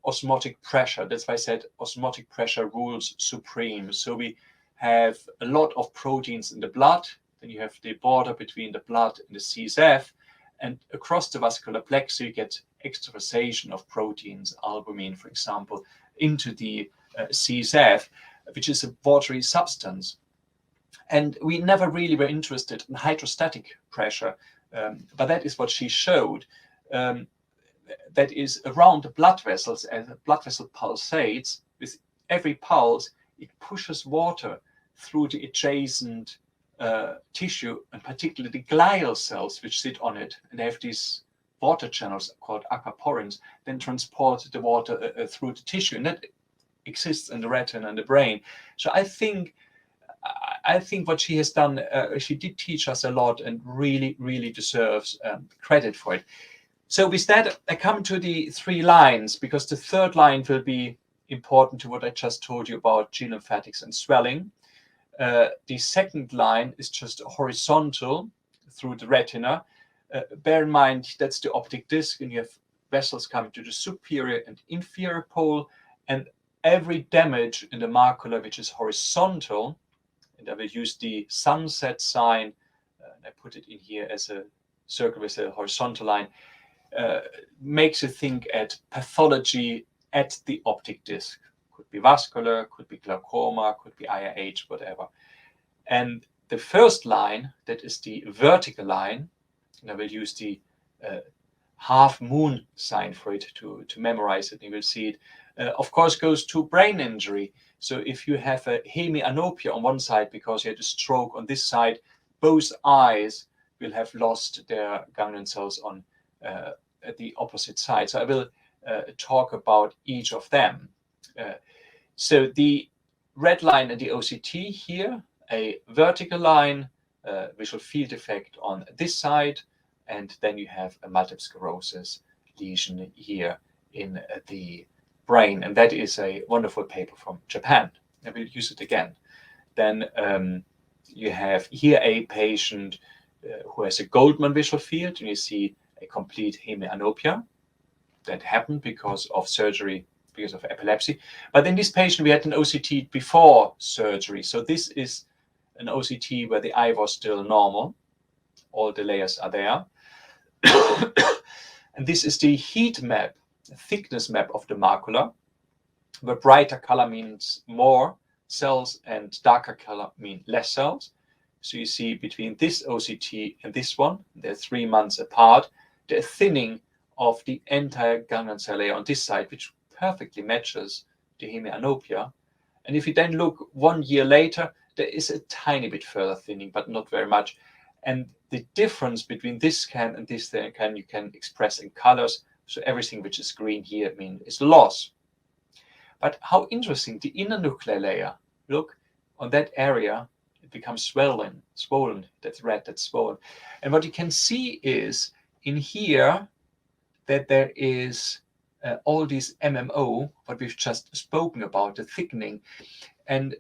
osmotic pressure. That's why I said osmotic pressure rules supreme. So we have a lot of proteins in the blood, then you have the border between the blood and the CSF, and across the vascular plexus you get extravasation of proteins, albumin, for example, into the CSF, which is a watery substance. And we never really were interested in hydrostatic pressure, but that is what she showed. That is around the blood vessels, and the blood vessel pulsates. With every pulse, it pushes water through the adjacent tissue, and particularly the glial cells which sit on it, and they have these water channels called aquaporins, then transport the water through the tissue, and that exists in the retina and the brain. So I think what she has done, she did teach us a lot, and really deserves credit for it. So with that, I come to the 3 lines, because the 3rd line will be important to what I just told you about G-lymphatics and swelling. The 2nd line is just horizontal through the retina. Bear in mind, that's the optic disc, and you have vessels coming to the superior and inferior pole, and every damage in the macula which is horizontal, and I will use the sunset sign, and I put it in here as a circle with a horizontal line, makes you think at pathology at the optic disc. Could be vascular, could be glaucoma, could be IIH, whatever. And the 1st line, that is the vertical line, and I will use the half moon sign for it to memorize it, and you will see it, of course, goes to brain injury. So if you have a hemianopia on one side because you had a stroke on this side, both eyes will have lost their ganglion cells on at the opposite side. So I will talk about each of them. So the red line and the OCT here, a vertical line, visual field effect on this side, and then you have a multiple sclerosis lesion here in the brain, and that is a wonderful paper from Japan. I will use it again. Then you have here a patient who has a Goldman visual field, and you see a complete hemianopia that happened because of surgery, because of epilepsy. But in this patient, we had an OCT before surgery. So this is an OCT where the eye was still normal. All the layers are there. And this is the heat map, thickness map of the macula, where brighter color means more cells and darker color mean less cells. So you see between this OCT and this one, they're 3 months apart, the thinning of the entire ganglion cell layer on this side, which perfectly matches the hemianopia. And if you then look 1 year later, there is a tiny bit further thinning, but not very much. And the difference between this scan and this scan you can express in colors. So everything which is green here, I mean, is loss. But how interesting, the inner nuclear layer, look, on that area, it becomes swollen, that's red, that's swollen. And what you can see is in here that there is all these MMO, what we've just spoken about, the thickening, and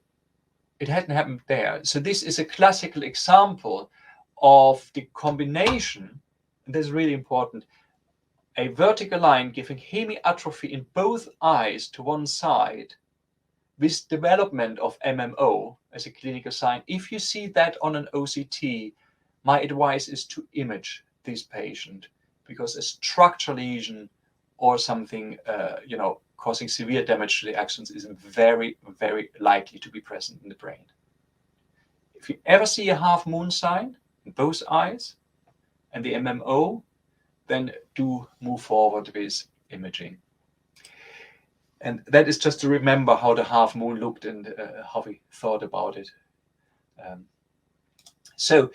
it hadn't happened there. So this is a classical example of the combination, and this is really important, a vertical line giving hemiatrophy in both eyes to one side with development of MMO as a clinical sign. If you see that on an OCT, my advice is to image this patient, because a structural lesion or something, causing severe damage to the axons is very, very likely to be present in the brain. If you ever see a half moon sign in both eyes and the MMO, then do move forward with imaging. And that is just to remember how the half moon looked and how we thought about it. So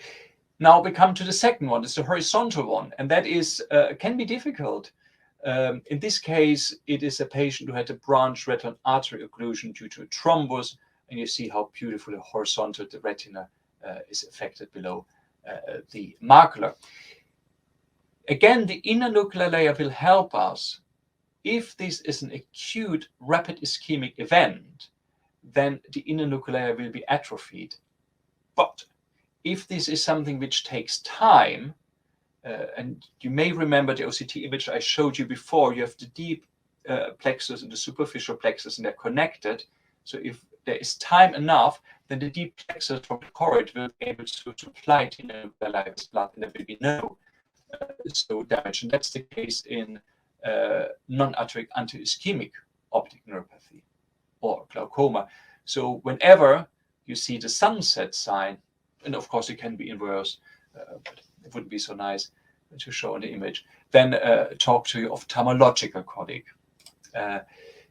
now we come to the second one. It's the horizontal one, and that is can be difficult. In this case, it is a patient who had a branch retinal artery occlusion due to a thrombus, and you see how beautifully horizontal the retina is affected below the macula. Again, the inner nuclear layer will help us. If this is an acute rapid ischemic event, then the inner nuclear layer will be atrophied. But if this is something which takes time, and you may remember the OCT image I showed you before, you have the deep plexus and the superficial plexus, and they're connected. So if there is time enough, then the deep plexus from the choroid will be able to supply the inner nuclear layer with blood, and there will be no damage. And that's the case in non-atrophic anti-ischemic optic neuropathy or glaucoma. So whenever you see the sunset sign, and of course it can be inverse, but it wouldn't be so nice to show in the image, then talk to your ophthalmological colleague.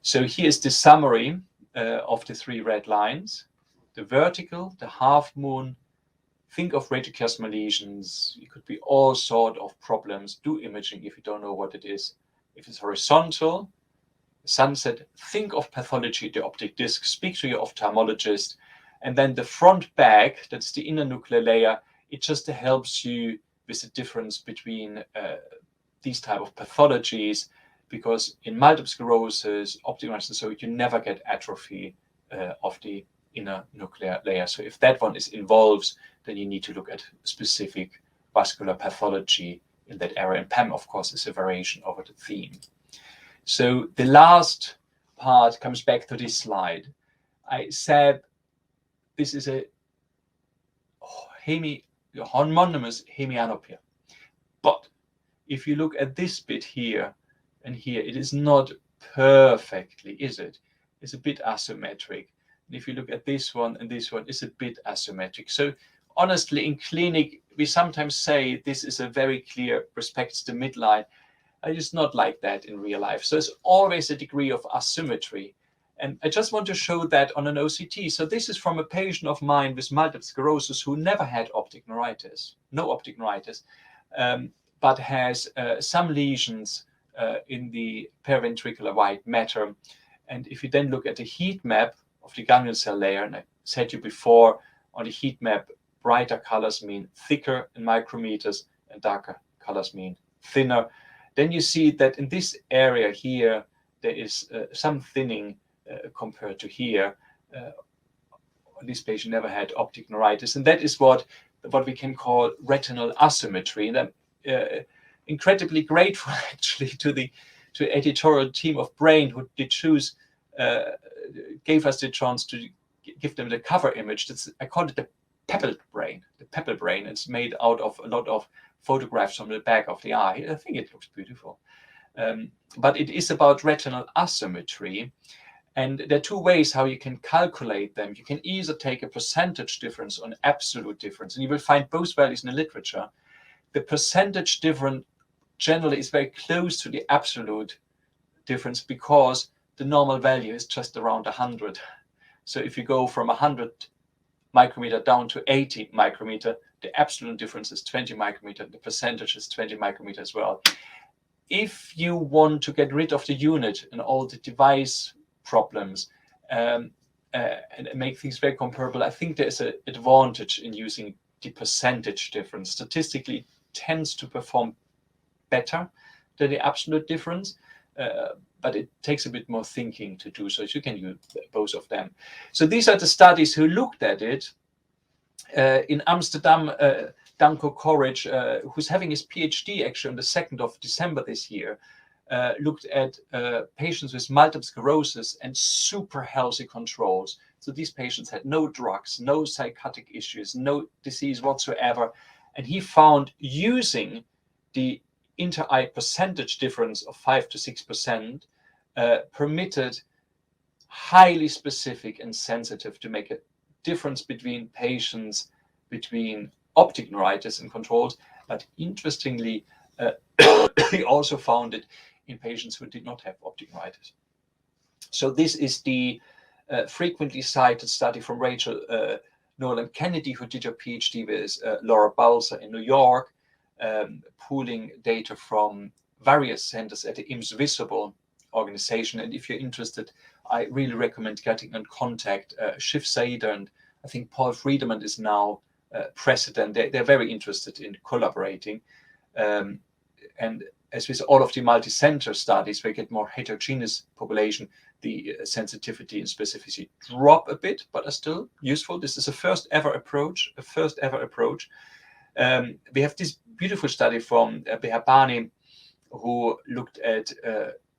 So here's the summary of the three red lines. The vertical, the half moon, think of radiochiasmal lesions. It could be all sort of problems. Do imaging if you don't know what it is. If it's horizontal, sunset, think of pathology, the optic disc, speak to your ophthalmologist. And then the front back, that's the inner nuclear layer, it just helps you with the difference between these type of pathologies, because in multiple sclerosis, optic neurosis, so you never get atrophy of the inner nuclear layer. So if that one is involved, then you need to look at specific vascular pathology in that area. And PAM, of course, is a variation over the theme. So the last part comes back to this slide. I said this is a homonymous hemianopia. But if you look at this bit here and here, it is not perfectly, is it? It's a bit asymmetric. And if you look at this one and this one, it's a bit asymmetric. So honestly, in clinic, we sometimes say this is a very clear, respects the midline. It's not like that in real life. So there's always a degree of asymmetry. And I just want to show that on an OCT. So this is from a patient of mine with multiple sclerosis who never had optic neuritis, no optic neuritis, but has some lesions in the periventricular white matter. And if you then look at the heat map of the ganglion cell layer, and I said to you before, on the heat map, brighter colors mean thicker in micrometers and darker colors mean thinner. Then you see that in this area here, there is some thinning compared to here. This patient never had optic neuritis, and that is what we can call retinal asymmetry. And I'm incredibly grateful actually to the editorial team of Brain who did choose, gave us the chance to give them the cover image. I call it the pebble brain. It's made out of a lot of photographs from the back of the eye. I think it looks beautiful. But it is about retinal asymmetry. And there are two ways how you can calculate them. You can either take a percentage difference or an absolute difference, and you will find both values in the literature. The percentage difference generally is very close to the absolute difference because the normal value is just around 100. So if you go from 100 micrometer down to 80 micrometer, the absolute difference is 20 micrometer. The percentage is 20 micrometer as well. if you want to get rid of the unit and all the device problems and make things very comparable, I think there's an advantage in using the percentage difference. Statistically, it tends to perform better than the absolute difference, but it takes a bit more thinking to do so. You can use both of them. So these are the studies who looked at it. In Amsterdam, Danko Koric, who's having his PhD actually on the 2nd of December this year, looked at patients with multiple sclerosis and super healthy controls. So these patients had no drugs, no psychotic issues, no disease whatsoever. And he found using the inter-eye percentage difference of 5 to 6% permitted highly specific and sensitive to make a difference between patients between optic neuritis and controls. But interestingly, he also found it in patients who did not have optic neuritis. So this is the frequently cited study from Rachel Nolan Kennedy, who did her PhD with Laura Balser in New York, pooling data from various centers at the IMS Visible organization. And if you're interested, I really recommend getting in contact. Shiv Saida and I think Paul Friedemann is now president. They're very interested in collaborating. And as with all of the multi-center studies, we get more heterogeneous population, the sensitivity and specificity drop a bit, but are still useful. This is a first ever approach. We have this beautiful study from Behabani, who looked at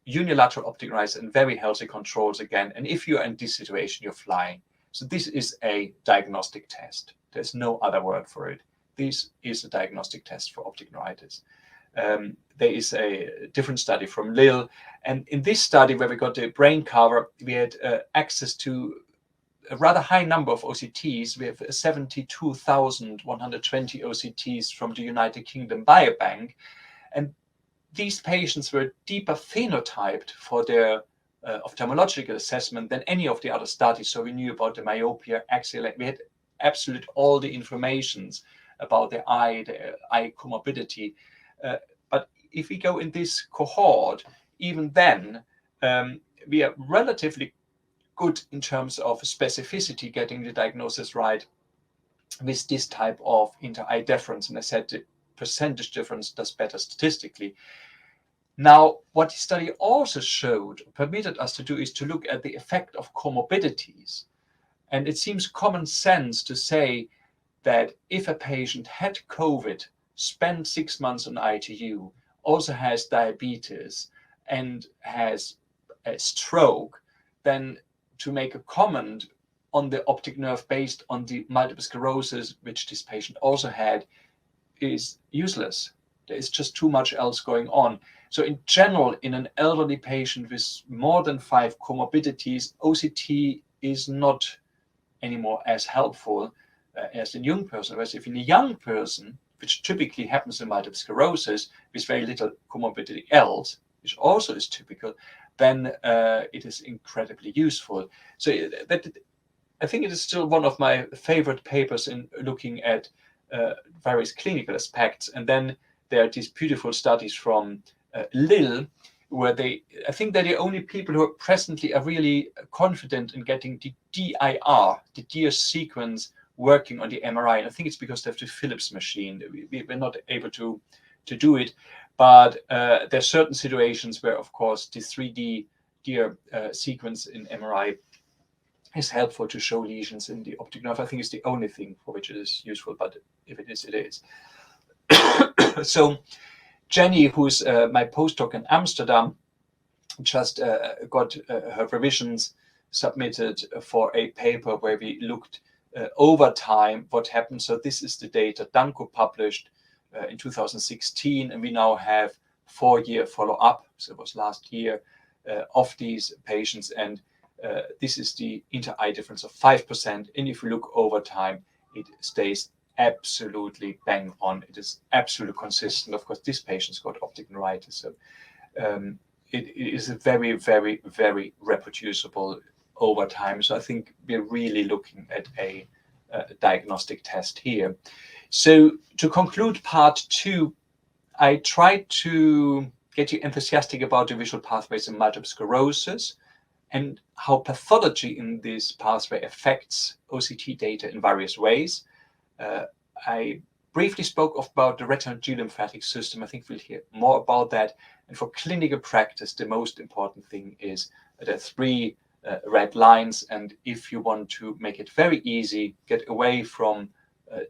unilateral optic neuritis and very healthy controls again. And if you're in this situation, you're flying. So this is a diagnostic test. There's no other word for it. This is a diagnostic test for optic neuritis. There is a different study from Lille. And in this study, where we got the brain cover, we had access to a rather high number of OCTs. We have 72,120 OCTs from the United Kingdom Biobank. And these patients were deeper phenotyped for their ophthalmological assessment than any of the other studies. So we knew about the myopia, axial, we had absolute all the informations about the eye comorbidity. But if we go in this cohort, even then, we are relatively good in terms of specificity, getting the diagnosis right with this type of inter-eye difference. And I said the percentage difference does better statistically. Now, what the study also showed, permitted us to do, is to look at the effect of comorbidities. And it seems common sense to say that if a patient had COVID, spent 6 months on ITU, also has diabetes and has a stroke, then to make a comment on the optic nerve based on the multiple sclerosis, which this patient also had, is useless. There is just too much else going on. So in general, in an elderly patient with more than 5 comorbidities, OCT is not anymore as helpful as in young person. Whereas if in a young person, which typically happens in multiple sclerosis with very little comorbidity else, which also is typical, then it is incredibly useful. So that I think it is still one of my favorite papers in looking at various clinical aspects. And then there are these beautiful studies from Lille, where I think they're the only people who are presently are really confident in getting the DIR, the DIR sequence, working on the MRI. And I think it's because they have the Philips machine. We're not able to do it. But there are certain situations where, of course, the 3D DIR sequence in MRI is helpful to show lesions in the optic nerve. I think it's the only thing for which it is useful, but if it is, it is. So Jenny, who's my postdoc in Amsterdam, just got her revisions submitted for a paper where we looked over time what happened. So this is the data Danko published in 2016, and we now have 4-year follow-up. So it was last year of these patients, and this is the inter-eye difference of 5%. And if you look over time, it stays absolutely bang on. It is absolutely consistent. Of course, this patient's got optic neuritis, so it is a very, very, very reproducible over time. So I think we're really looking at a diagnostic test here. So to conclude part 2, I tried to get you enthusiastic about the visual pathways in multiple sclerosis and how pathology in this pathway affects OCT data in various ways. I briefly spoke about the retinal G lymphatic system. I think we'll hear more about that. And for clinical practice, the most important thing is there are three red lines. And if you want to make it very easy, get away from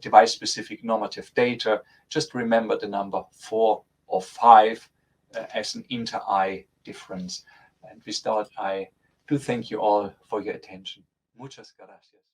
device-specific normative data, just remember the number 4 or 5 as an inter-eye difference. And with that, I do thank you all for your attention. Muchas gracias.